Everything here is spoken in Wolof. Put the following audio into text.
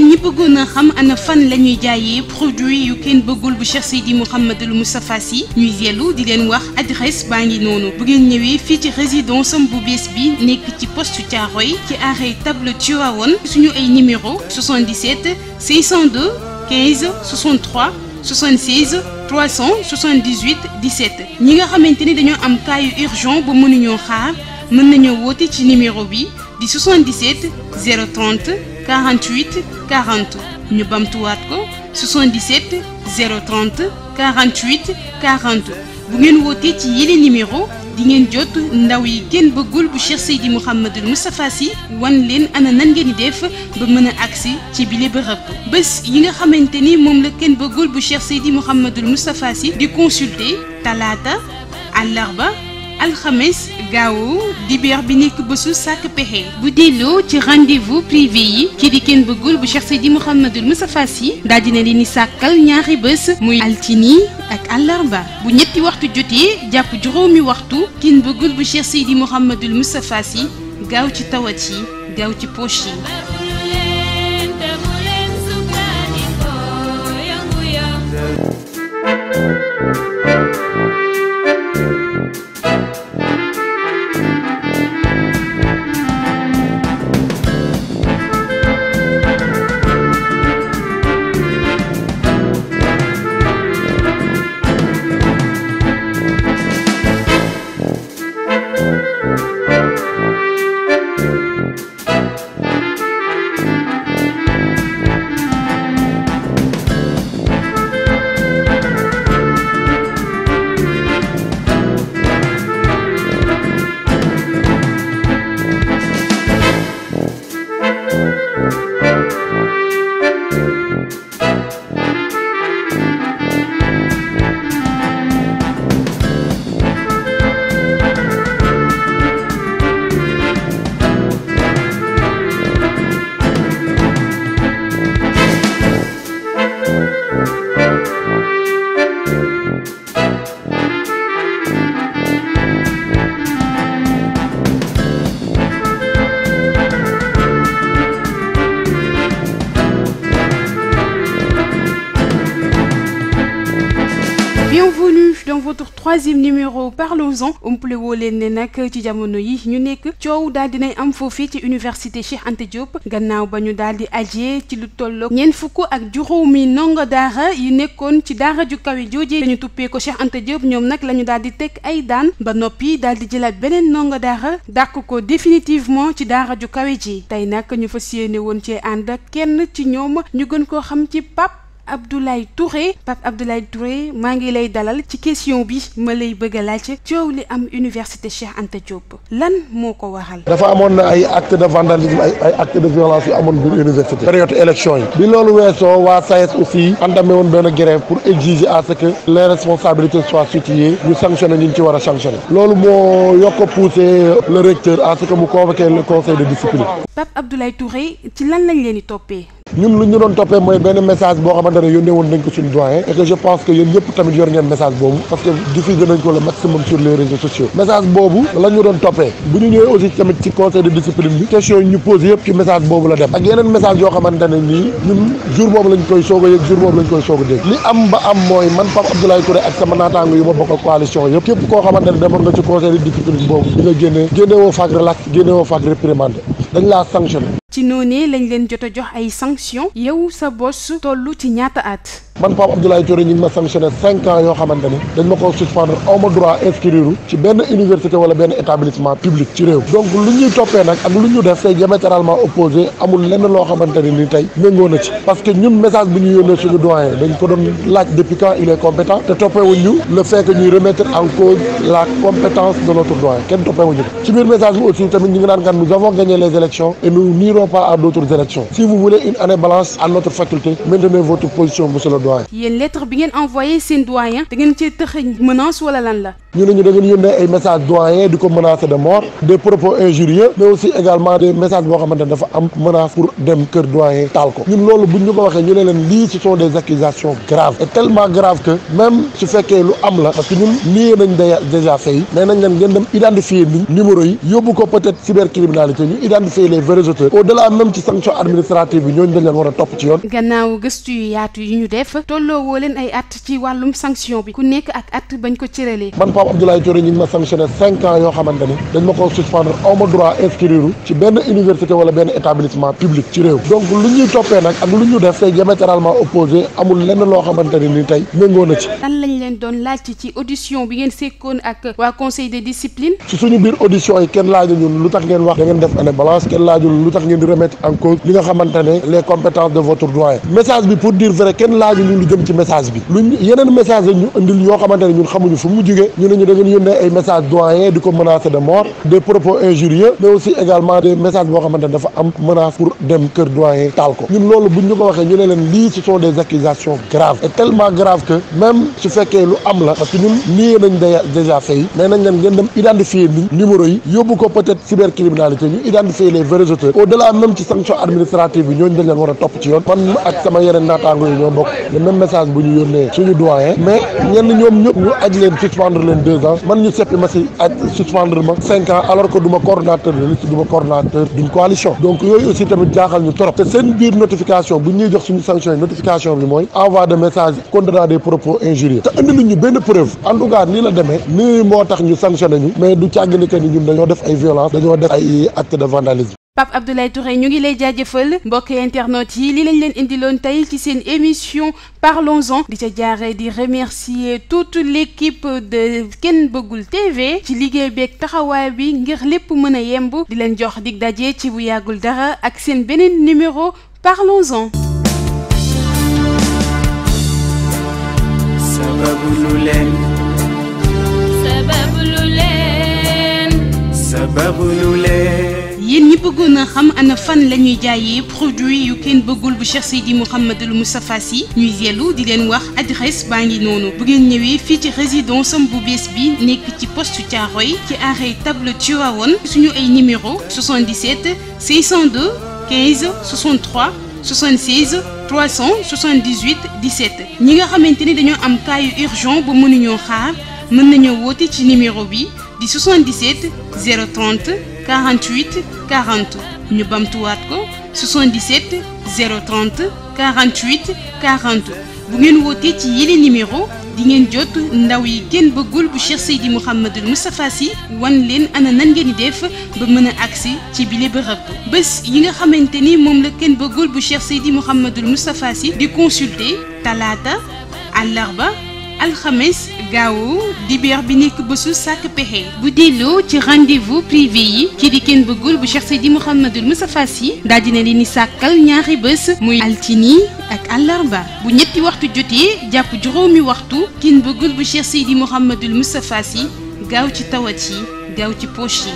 yéen ñi bëggoon a xam ana fan la ñuy jaayee produit yu kenn bëggul bu Cheikh Seydi Mouhamadul Moustapha Sy ñuy yellu di leen wax adresse baa ngi noonu bu ngeen ñëwee fii ci résidence am bu bees bi nekk ci poste Thiaroye ci arrêt table Tivaouane suñu ay numéro 77 602 15 63 76 378 17 ñi nga xamante ni dañoo am cas yu urgent ba mënuñoo xaar mën nañoo woote ci numéro bi di 77 030 48 40 ñu bamtuwaat ko 77 030 48 40 bu ngeen wootee ci yile numéro di ngeen jot ndaw yi kenn bëggul bu Cheikh Seydi Mouhamadul Moustapha Sy wan leen ana nan ngeen di def ba mën a agsi ci bile bërëb bés yi nga xamante ni moom la kenn bëggul bu Cheikh Seydi Mouhamadul Moustapha Sy di consulter talaata àllarba alxames gaawu dibéer bi nekk bésu sàkk pexe bu delloo ci rendez-vous privé yi kii di kenn bëggul bu Cheikh Seydi Mouhamadul Moustapha Sy daal dina leen di sàkkal ñaari bés muy altini ak àllarba bu ñetti waxtu jotee jàpp juróomi waxtu kenn bëggul bu Cheikh Seydi Mouhamadul Moustapha Sy gaaw ci tawat yi gaaw ci poche yi. Bienvenue dans votre troisième numéro Parlons-en umpale woo leen ne nag ci jamono yi ñu nekk coow daal dinay am foofii ci université Cheikh Anta Diop gannaaw ba ñu daal di ajee ci lu tolloog ñeent fukk ak juróomi ndongo daara yi nekkoon ci daara ju kawe joojee dañu tuppee ko Cheikh Anta Diop ñoom nag la ñu daal di teg ay daan ba noppi daal di jëlaat beneen ndongo daara dàq ko définitivement ci daara ju kawe ji tey nag ñu fas yéene woon cee ànd ak kenn ci ñoom ñu gën koo xam ci Pape Abdoulaye Touré maa ngi lay dalal ci question bi ma lay bëgg a laaj coow li am université Cheikh Anta Diop lan moo ko waral. dafa amoon na ay acte de vandalisme ay acte de violence yu amoon biir université période élection yi bi loolu weesoo waa SAES aussi entamé woon benn grève pour exiger à ce que les responsabilités soient situées ñu sanctionné ñu ci war a sanctionné loolu moo yokk a poussé le recteur à ce que mu convoqué le conseil de discipline. Pape Abdoulaye Touré ci lan lañ leen di toppee. ñun lu ñu doon toppee mooy benn message boo xamante ne yónnee woon nañ ko suñu doyen et que je pense que yéen ñëpp tamit yor ngeen message boobu parce que diffusé nañ ko le maximum sur les réseaux sociaux message boobu la ñu doon toppee bu ñu ñëwee aussi tamit ci conseil de discipline bi question yi ñu posé yëpp ci message boobu la dem ak yeneen message yoo xamante ne nii ñun jour boobu lañ koy soog a yëg jour boobu lañ koy soog a dégg li am ba am mooy man Pape Abdoulaye Touré ak sama naataango yu ma bokk coalition yëpp képp koo xamante ne demoon nga ci conseil de discipline boobu di nga génne woo faak relax génne woo faak réprimandé dañ laa sanctionné. ci noonee lañ leen jot a jox ay sanctions yow sa bos tollu ci ñaata at. man Pape Abdoulaye Touré ñu ngi ma sanctionné 5 ans yoo xamante ni dañ ma ko suspendre aw ma droit inscrire ci benn université wala benn établissement public ci réew donc lu ñuy toppee nag ak lu ñu def c'est diamétralement opposé amul lenn loo xamante ni tey méngoo na ci parce que ñun message bi ñu yónnee suñu doyen dañ ko doon laaj depuis quand il est compétent te toppeewuñ ñu le fait que ñuy remettre en cause la compétence de notre doyen kenn toppeewuñ ñu ko ci biir message bi aussi tamit ñu ngi naan kan nous avons gagné les élections et nous n'irons pas à d'autres élections si vous voulez une année blanche à notre faculté maintenez votre position monsieur le doyen. yéen lettre bi ngeen envoyé seen doyen da ngeen cee tëx menace wala lan la. ñu ne ñu da ngeen yónnee ay message doyen di ko menacer de mort, des propos injurieux, mais aussi également des messages boo xamante ne dafa am menace pour dem kër doyen taal ko. ñun loolu buñ ñu ko waxee ñu ne leen lii ce sont des accusations graves et tellement graves que même su fekkee lu am la parce que ñun lié nañ déjà fait yi mais nañ leen ngeen dem identifier ni numéro yi yóbbu ko peut-être cybercriminalité ñu identifier les vrais auteurs au-delà même ci sanction administrative bi ñooñu dañ leen war a topp ci yoon. gannaaw gëstu yu yaatu yi ñu def tolloo woo leen ay at ci wàllum sanction bi ku nekk ak at bañ ko cëralee. man Pape Abdoulaye Touré ñu ngi ma sanctionné 5 ans yoo xamante ni dañ ma ko suspendre aw ma droit inscrire ci benn université wala benn établissement public ci réew donc lu ñuy toppee nag ak lu ñu def tey diamétralement opposé amul lenn loo xamante ne ni tey méngoo na ci. lan lañ leen doon laaj ci audition bi ngeen sekkoon ak waa conseil de discipline. ci suñu biir audition yi kenn laaju ñun lu tax ngeen wax da ngeen def année balance kenn laajul lu tax ngeen di remettre en cause li nga xamante ne les compétences de votre doyen message bi pour dire vrai kenn laaju ñun lu jëm ci message bi luñ yeneen message la ñu indil yoo xamante ne ñun xamuñu fu mu jugee ñu ne ñu da ngeen yónnee ay message doyen di ko menacer de mort, des propos injurieux, mais aussi également des messages boo xamante ne dafa am menace pour dem kër doyen taal ko. ñun loolu buñ ñu ko waxee ñu ne leen lii ce sont des accusations graves et tellement graves que même su fekkee lu am la parce que ñun lié nañ déjà fait yi mais nañ leen ngeen dem identifier ni numéro yi yóbbu ko peut-être cybercriminalité ñu identifier les vrais auteurs au-delà même ci sanction administrative bi ñooñu dañ leen war a topp ci yoon man ak sama yeneen naataango yi ñoo bokk le même message bu ñu yónnee suñu doyen mais ñenn ñoom ñëpp ñu aj leen suspendre leen 2 ans man ñu seppi ma si aj suspendre ma 5 ans alors que du ma coordonnateur de liste du ma coordonnateur d'une coalition donc yooyu aussi tamit jaaxal ñu trop te seen biir notification bu ñuy jox suñu sanction yi notification bi mooy envoi de message contenant des propos injurieux te indi luñ ñu benn preuve en tout cas nii la demee nii moo tax ñu sanctionné ñu mais du càgg ni que ni ñun dañoo def ay violence dañoo def ay acte de vandalisme. Pape Abdoulaye Touré ñu ngi lay jaajëfal mbokk internautes yi li lañ leen indiloon tey ci seen émission Parlons-en di ca jaaree di remercier toute l'équipe de Ken Bëggul TV ci liggéey beeg taxawaay bi ngir lépp mën a yemb di leen jox dig daje ci bu yàggul dara ak seen beneen numéro Parlons-en. yéen ñi bëggoon a xam ana fan la ñuy jaayee produit yu Ken Bëggul bu Cheikh Seydi Mouhamadul Moustapha Sy ñuy yellu di leen wax adresse baa ngi noonu bu ngeen ñëwee fii ci résidence am bu bees bi nekk ci poste Thiaroye ci arrêt table Tivaouane suñu ay numéro 77 602 15 63 76 378 17 ñi nga xamante ni dañoo am cas yu urgent ba mënuñoo xaar mën nañoo woote ci numéro bi di 77 030 48 40 ñu bamtuwaat ko 77 030 48 40 bu ngeen wootee ci yile numéro di ngeen jot ndaw yi Ken Bëggul bu Cheikh Seydi Mouhamadul Moustapha Sy wan leen ana nan ngeen di def ba mën a agsi ci bile bërëb bés yi nga xamante ni moom la Ken Bëggul bu Cheikh Seydi Mouhamadul Moustapha Sy di consulter talaata àllarba alxames gaawu dibéer bi nekk bésu sàkk pexe bu delloo ci rendez-vous privé yi kii di Ken Bëggul bu Cheikh Seydi Mouhamadul Moustapha Sy daal dina leen di sàkkal ñaari bés muy altini ak àllarba bu ñetti waxtu jotee jàpp juróomi waxtu Ken Bëggul bu Cheikh Seydi Mouhamadul Moustapha Sy gaaw ci tawat yi gaaw ci poche yi